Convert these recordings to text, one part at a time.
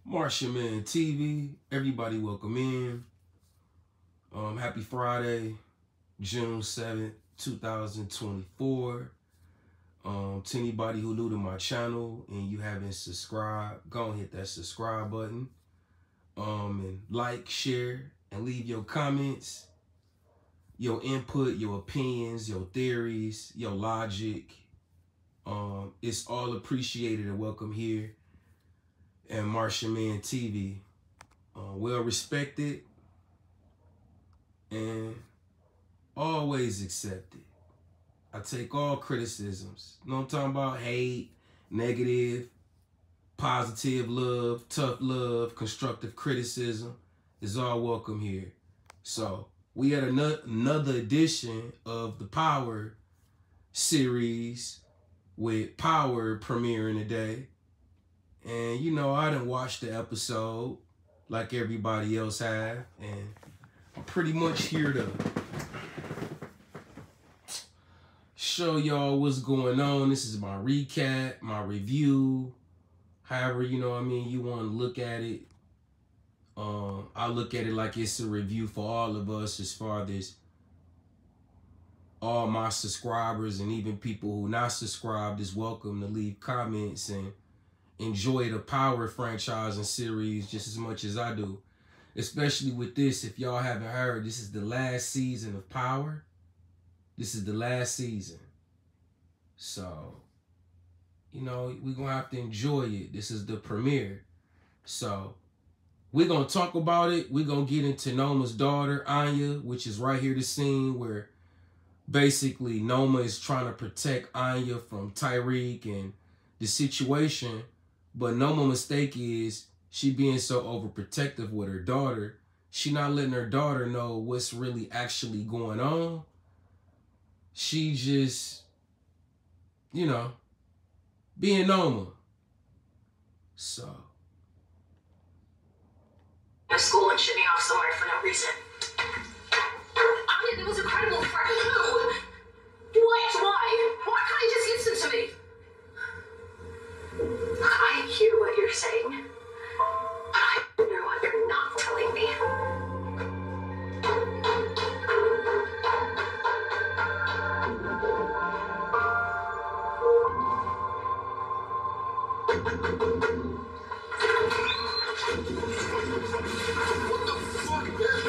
Martian TV, everybody welcome in. Happy Friday, June 7th, 2024. To anybody who new to my channel and you haven't subscribed, go and hit that subscribe button. And like, share, and leave your comments, your input, your opinions, your theories, your logic. It's all appreciated and welcome here. And Martian TV, well respected and always accepted. I take all criticisms. You know what I'm talking about? Hate, negative, positive love, tough love, constructive criticism is all welcome here. So we had another edition of the Power series with Power premiering today. And, you know, I done watched the episode like everybody else have. And I'm pretty much here to show y'all what's going on. This is my recap, my review. However, you know what I mean, you want to look at it. I look at it like it's a review for all of us as far as all my subscribers, and even people who not subscribed is welcome to leave comments and enjoy the Power franchise and series just as much as I do. Especially with this, if y'all haven't heard, this is the last season of Power. This is the last season. So, you know, we're going to have to enjoy it. This is the premiere. So, we're going to talk about it. We're going to get into Noma's daughter, Anya, which is right here the scene where basically Noma is trying to protect Anya from Tariq and the situation. But Noma's mistake is she being so overprotective with her daughter. She not letting her daughter know what's really actually going on. She just, you know, being Noma. So. School and shipping off somewhere for no reason. It was incredible for who? What? Why? Why can't you just listen to me? I hear what you're saying, but I know what you're not telling me. What the fuck, man?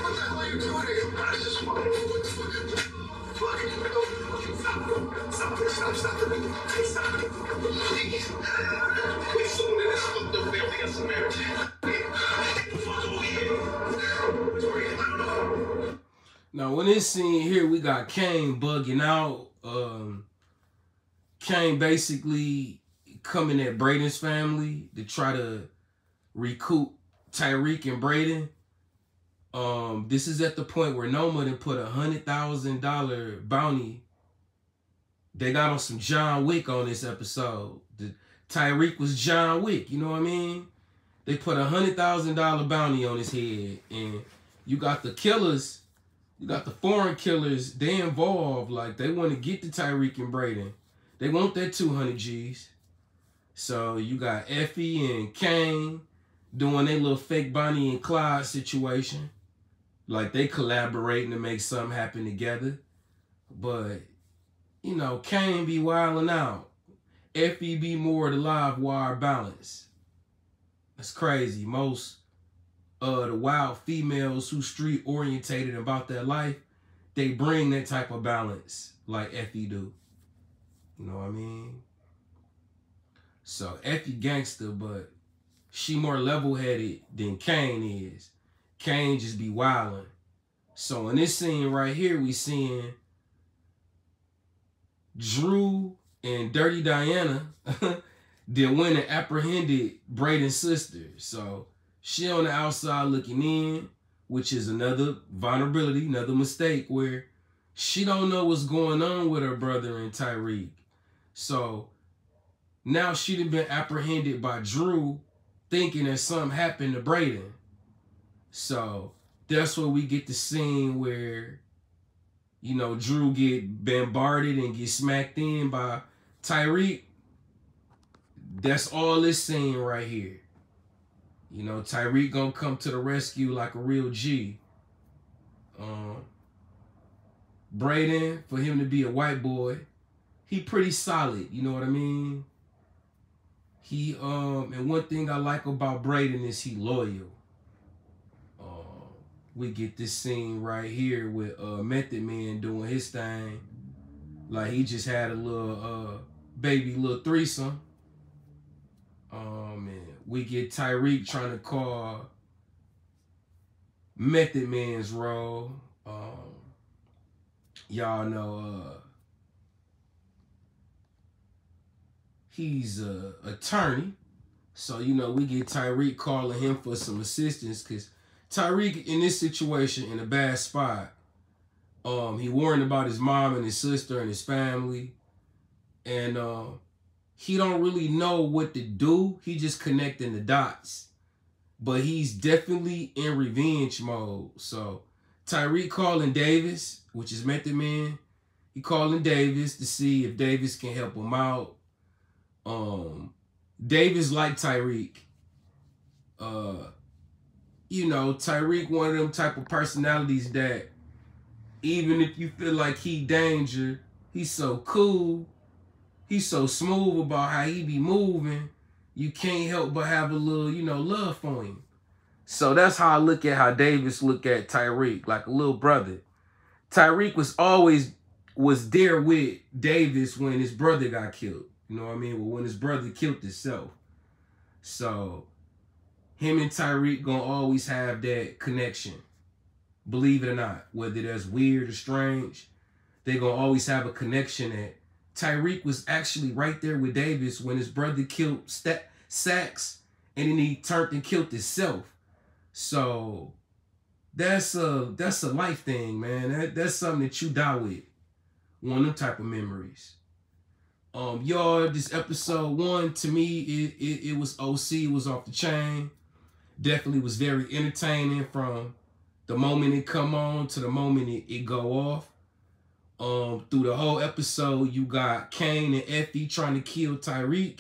What the hell are you doing here? I just want to Stop. Please. We're soon in this fucked up family of Samaritan. Now, in this scene here, we got Kane bugging out. Kane basically coming at Braden's family to try to recoup Tariq and Braden. This is at the point where Noma done put $100,000 bounty. They got on some John Wick on this episode. Tariq was John Wick, you know what I mean? They put $100,000 bounty on his head. And you got the killers, you got the foreign killers, they involved. Like, they want to get to Tariq and Braden. They want that 200 G's. So you got Effie and Kane doing their little fake Bonnie and Clyde situation. Like, they collaborating to make something happen together. But, you know, Kane be wilding out. Effie be more the live wire balance. That's crazy. Most of the wild females who street orientated about their life, they bring that type of balance like Effie do. You know what I mean? So Effie gangster, but she more level-headed than Kane is. Kane just be wilding. So in this scene right here, we seeing Drew and Dirty Diana then went and apprehended Braden's sister. So she on the outside looking in, which is another vulnerability, another mistake where she don't know what's going on with her brother and Tariq. So now she done been apprehended by Drew, thinking that something happened to Braden. So that's where we get the scene where, you know, Drew get bombarded and get smacked in by Tariq. That's all this scene right here. You know, Tariq gonna come to the rescue like a real G. Brayden, for him to be a white boy, he pretty solid, you know what I mean? He and one thing I like about Brayden is he loyal. We get this scene right here with Method Man doing his thing. Like he just had a little little threesome. And we get Tariq trying to call Method Man's role. Y'all know he's a attorney. So, you know, we get Tariq calling him for some assistance because Tariq in this situation in a bad spot. He worried about his mom and his sister and his family. And he don't really know what to do. He just connecting the dots. But he's definitely in revenge mode. So Tariq calling Davis, which is Method Man. He calling Davis to see if Davis can help him out. Davis like Tariq. You know, Tariq one of them type of personalities that even if you feel like he danger, he's so cool. He's so smooth about how he be moving. You can't help but have a little, you know, love for him. So that's how I look at how Davis look at Tariq, like a little brother. Tariq was there with Davis when his brother got killed. You know what I mean? Well, when his brother killed himself. So him and Tariq gonna always have that connection. Believe it or not, whether that's weird or strange, they gonna always have a connection. That Tariq was actually right there with Davis when his brother killed Sax, and then he turned and killed himself. So that's a life thing, man. That's something that you die with. One of them type of memories. Y'all, this episode 1 to me, it was OC, it was off the chain. Definitely was very entertaining from the moment it come on to the moment it go off. Through the whole episode, you got Kane and Effie trying to kill Tariq.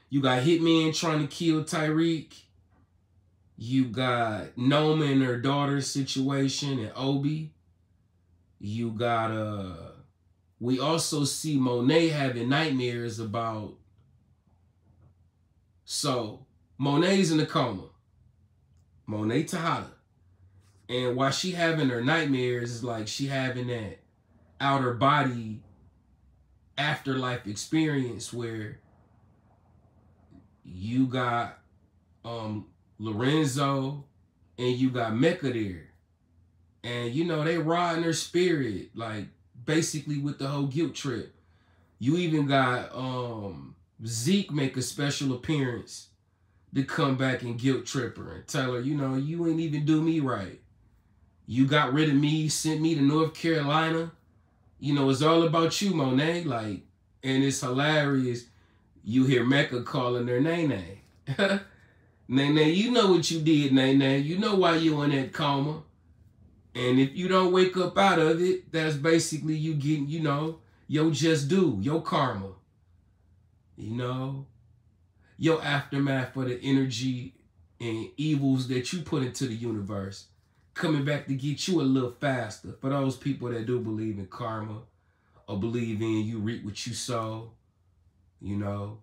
You got Hitman trying to kill Tariq. You got Noma and her daughter's situation and Obi. You got we also see Monet having nightmares about. So Monet's in a coma. Monet Tejada. And while she having her nightmares, it's like she having that outer body afterlife experience where you got Lorenzo and you got Mecca there. And, you know, they riding her spirit, like, basically with the whole guilt trip. You even got Zeke make a special appearance to come back and guilt trip her and tell her, you know, you ain't even do me right. You got rid of me, sent me to North Carolina. You know, it's all about you, Monet. Like, and it's hilarious. You hear Mecca calling her Nene. Nene, you know what you did, Nene. You know why you in that coma. And if you don't wake up out of it, that's basically you getting, you know, your just due, your karma. You know, your aftermath for the energy and evils that you put into the universe. Coming back to get you a little faster. For those people that do believe in karma or believe in you reap what you sow, you know,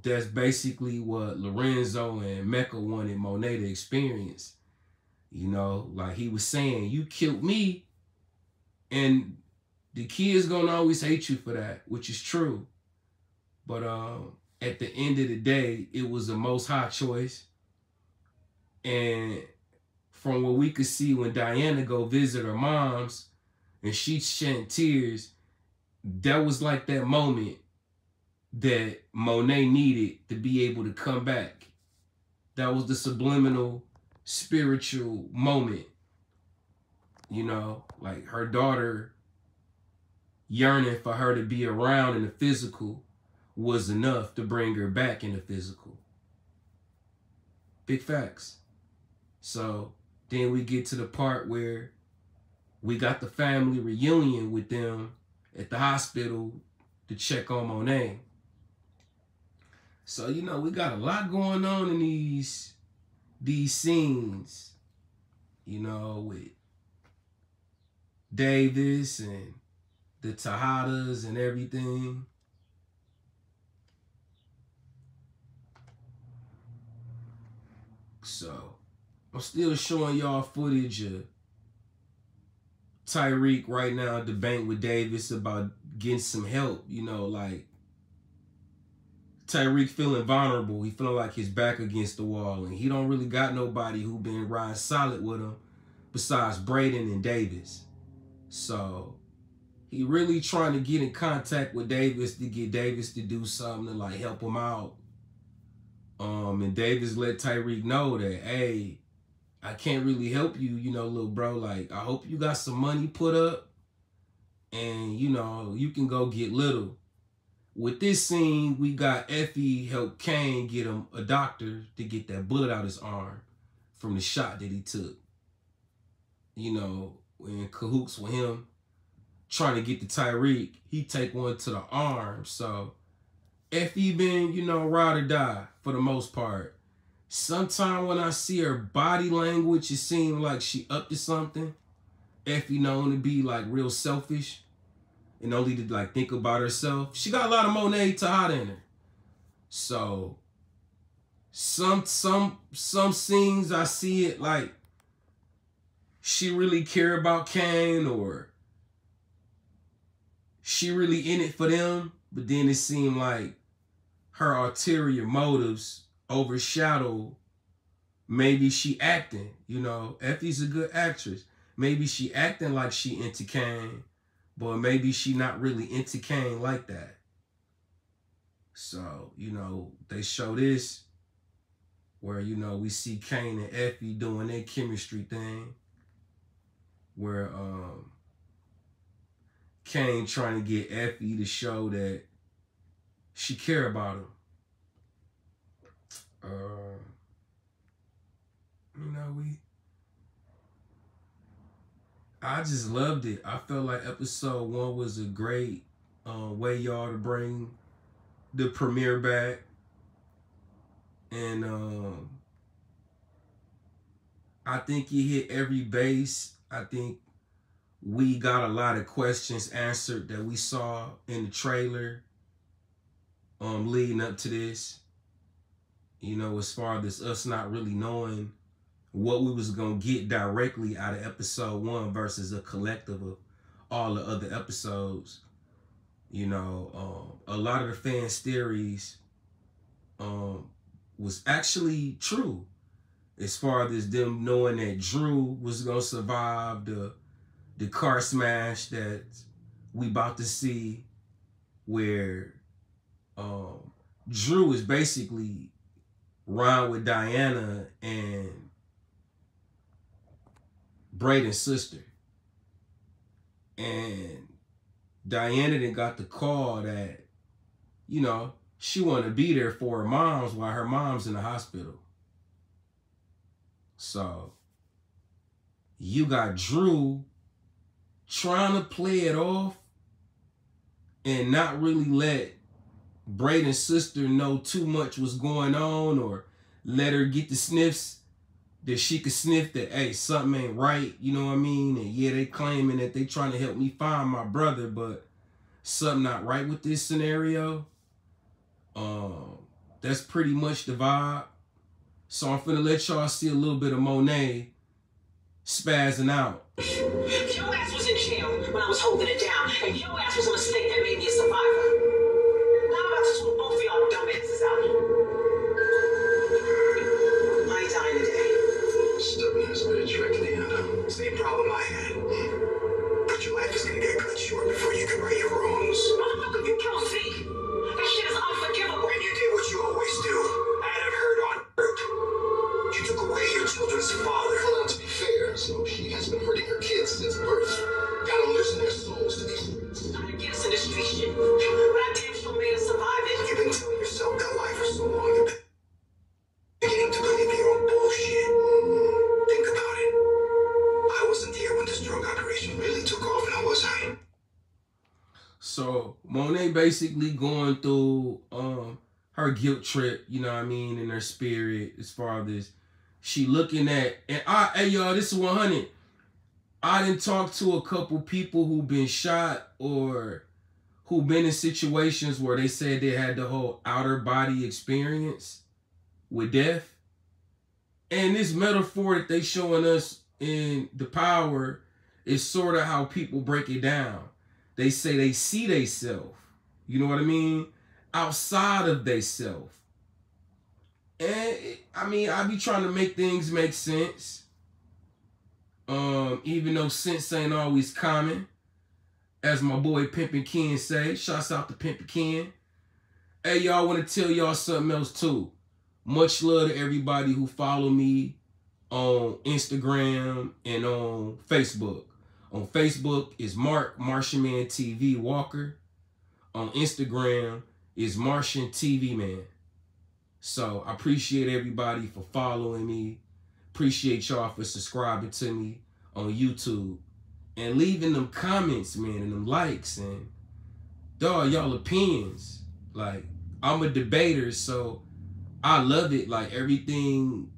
that's basically what Lorenzo and Mecca wanted Monet to experience. You know, like he was saying, you killed me, and the kids gonna always hate you for that, which is true. But at the end of the day, it was the Most High choice. And from what we could see when Diana go visit her mom's and she shed tears, that was like that moment that Monet needed to be able to come back. That was the subliminal spiritual moment. You know, like her daughter yearning for her to be around in the physical was enough to bring her back in the physical. Big facts. So then we get to the part where we got the family reunion with them at the hospital to check on Monet. So, you know, we got a lot going on in these scenes, you know, with Davis and the Tejadas and everything. So, I'm still showing y'all footage of Tariq right now at the bank with Davis about getting some help, you know, like Tariq feeling vulnerable. He feeling like his back against the wall, and he don't really got nobody who been riding solid with him besides Braden and Davis. So he really trying to get in contact with Davis to get Davis to do something to like help him out. And Davis let Tariq know that, hey, I can't really help you, you know, little bro. Like, I hope you got some money put up and, you know, you can go get little. With this scene, we got Effie help Kane get him a doctor to get that bullet out his arm from the shot that he took. You know, in cahoots with him trying to get to Tariq, he take one to the arm. So Effie been, you know, ride or die for the most part. Sometimes when I see her body language, it seems like she up to something. Effie known to be like real selfish and only to like think about herself. She got a lot of Monet Tejada in her. So some scenes I see it like she really care about Kane or she really in it for them. But then it seemed like her ulterior motives overshadow maybe she acting, you know. Effie's a good actress. Maybe she acting like she into Kane, but maybe she not really into Kane like that. So, you know, they show this where, you know, we see Kane and Effie doing their chemistry thing where Kane trying to get Effie to show that she care about him. You know, I just loved it. I felt like episode 1 was a great way, y'all, to bring the premiere back. And I think he hit every base. I think we got a lot of questions answered that we saw in the trailer leading up to this. You know, as far as us not really knowing what we was going to get directly out of episode 1 versus a collective of all the other episodes. You know, a lot of the fans' theories was actually true. As far as them knowing that Drew was going to survive the car smash that we about to see, where Drew is basically riding with Diana and Braden's sister. And Diana then got the call that, you know, she wanted to be there for her mom's while her mom's in the hospital. So you got Drew trying to play it off and not really let Braden's sister know too much was going on, or let her get the sniffs that she could sniff that, hey, something ain't right, you know what I mean? And yeah, they claiming that they trying to help me find my brother, but something not right with this scenario. That's pretty much the vibe. So I'm finna let y'all see a little bit of Monet spazzing out. Your ass was in jail when I was holding it down, and your ass was a mistake that made me a survivor. Now I'm about to sweep both of y'all dumbasses out. I ain't dying today. Stubbornness been a trick to the end. Same problem I had. But your life is gonna get cut short before you can right your wrongs. Motherfucker, you killed Zeke. That shit is unforgivable. And you did what you always do. Added hurt on hurt. You took away your children's father. Well, to be fair, so she has been hurting her kids since birth. Gotta listen their souls to these streets. Trying to get us in the street shit. But I damn sure made us survive it. You've been telling yourself that lie for so long. You've been beginning to believe your own bullshit. Think about it. I wasn't here when this drug operation really took off, now was I? So Monet basically going through her guilt trip, you know what I mean, in her spirit as far as this. She looking at, and hey y'all, this is 100. I didn't talk to a couple people who been shot or who been in situations where they said they had the whole outer body experience with death. And this metaphor that they showing us in The Power is sort of how people break it down. They say they see they self, you know what I mean, outside of they self. And I mean, I be trying to make things make sense. Even though sense ain't always common. As my boy Pimpin' Ken say, shouts out to Pimpin' Ken. Hey, y'all, want to tell y'all something else too. Much love to everybody who follow me on Instagram and on Facebook. On Facebook is Martian Man TV Walker. On Instagram is Martian TV Man. So I appreciate everybody for following me. Appreciate y'all for subscribing to me on YouTube. And leaving them comments, man, and them likes. And, dog, y'all opinions. Like, I'm a debater, so I love it. Like, everything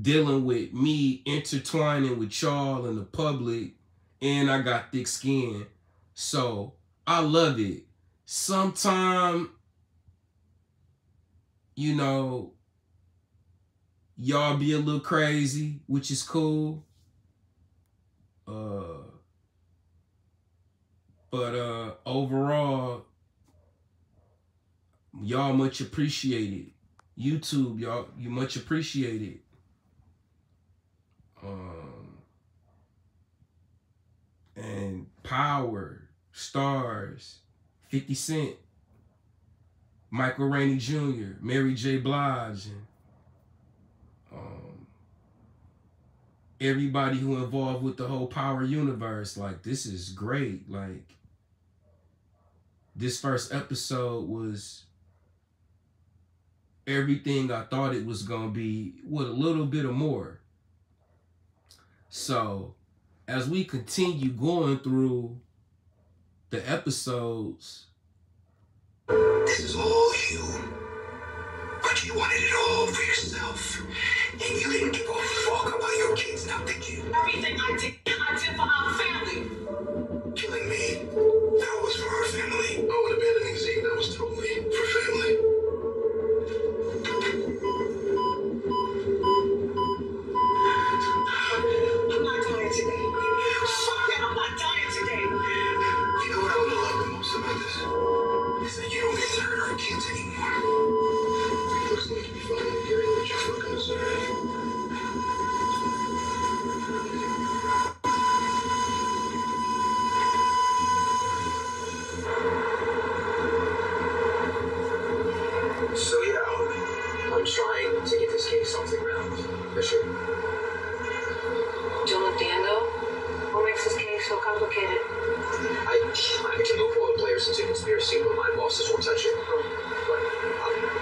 dealing with me intertwining with y'all and the public. And I got thick skin. So, I love it. Sometime, you know, y'all be a little crazy, which is cool. But overall, y'all much appreciated. YouTube, y'all, you much appreciated. And Power, Stars, 50 Cent, Michael Rainey Jr., Mary J. Blige, and everybody who involved with the whole Power universe. Like, this is great. Like, this first episode was everything I thought it was going to be, with a little bit of more. So, as we continue going through the episodes. This is all you. But you wanted it all for yourself. And you didn't give a fuck about your kids now, did you? Everything I did for our family. Killing me, that was for our family. Oh, and abandoning Zeke, that was totally for family. I'm not dying today. Fuck that, I'm not dying today. You know what I would have loved the most about this? Is that you don't get to hurt our kids anymore. Looks like you finally hearing what you're fucking deserve. So yeah, I'm trying to get this case off the ground. For sure. Don't entiendo. What makes this case so complicated? I can move all the players into conspiracy, but my bosses won't touch it. But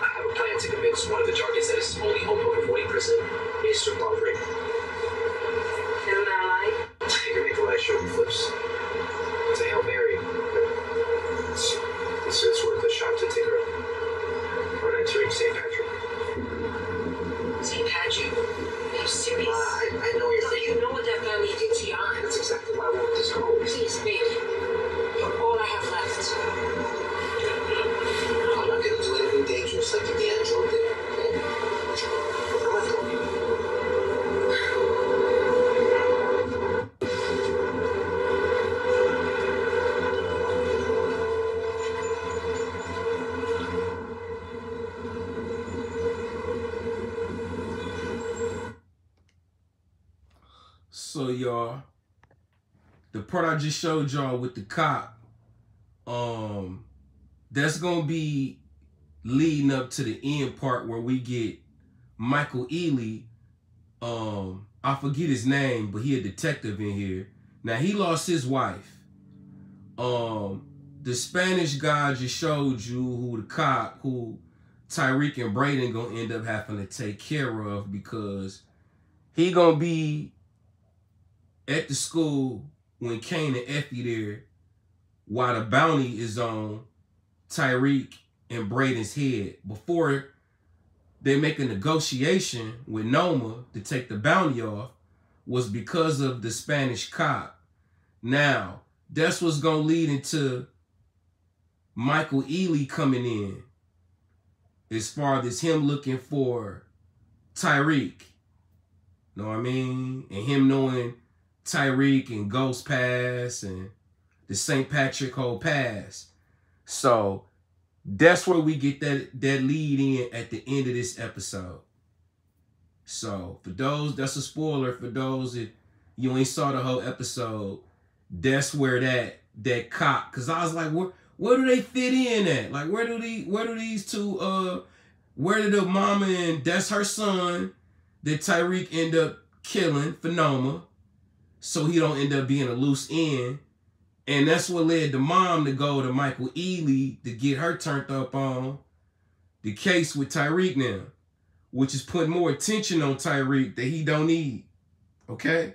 I have a plan to convince one of the targets that his only hope of avoiding prison is to Tariq. Isn't that a lie? You can make the right shoulder flips. It's a Hail Mary. It's worth a shot to Tariq. Or not Tariq, St. Patrick. St. Patrick? Are you serious? I know you're thinking. You know what that family did to your aunt. That's exactly why I want this home. Please, baby. You're all I have left. I'm not gonna do anything dangerous like the D'Angelo did. Okay? I'm not going. So, y'all, the part I just showed y'all with the cop, that's going to be leading up to the end part where we get Michael Ealy. I forget his name, but he a detective in here. Now, he lost his wife. The Spanish guy just showed you who the cop, who Tariq and Braden going to end up having to take care of, because he going to be at the school when Kane and Effie there, while the bounty is on Tariq in Brayden's head before they make a negotiation with Noma to take the bounty off was because of the Spanish cop. Now, that's what's going to lead into Michael Ealy coming in as far as him looking for Tariq. Know what I mean? And him knowing Tariq and Ghost Pass and the St. Patrick Hole Pass. So that's where we get that lead in at the end of this episode. So for those, that's a spoiler for those that you ain't saw the whole episode. That's where that cop, because I was like, where do they fit in at? Like, where do these two, where did the mama and that's her son that Tariq end up killing for Noma, so he don't end up being a loose end. And that's what led the mom to go to Michael Ealy to get her turned up on the case with Tariq now, which is putting more attention on Tariq that he don't need. Okay?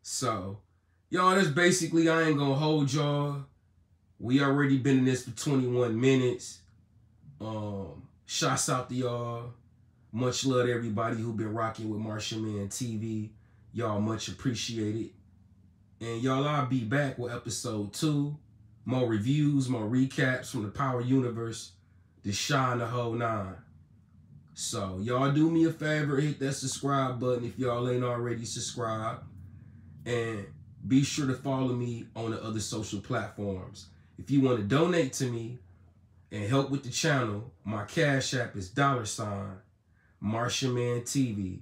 So, y'all, that's basically, I ain't gonna hold y'all. We already been in this for 21 minutes. Shouts out to y'all. Much love to everybody who been rocking with Martian Man TV. Y'all much appreciated. And y'all, I'll be back with episode 2. More reviews, more recaps from the Power Universe. The shine the whole 9. So, y'all do me a favor, hit that subscribe button if y'all ain't already subscribed. And be sure to follow me on the other social platforms. If you want to donate to me and help with the channel, my Cash App is $ Martian Man TV.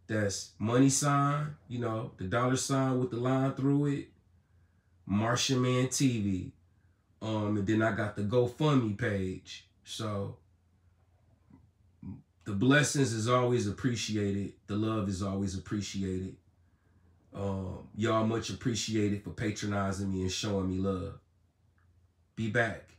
That's money sign, you know, the $ with the line through it. Martian Man TV. And then I got the GoFundMe page. So the blessings is always appreciated. The love is always appreciated. Y'all much appreciated for patronizing me and showing me love. Be back.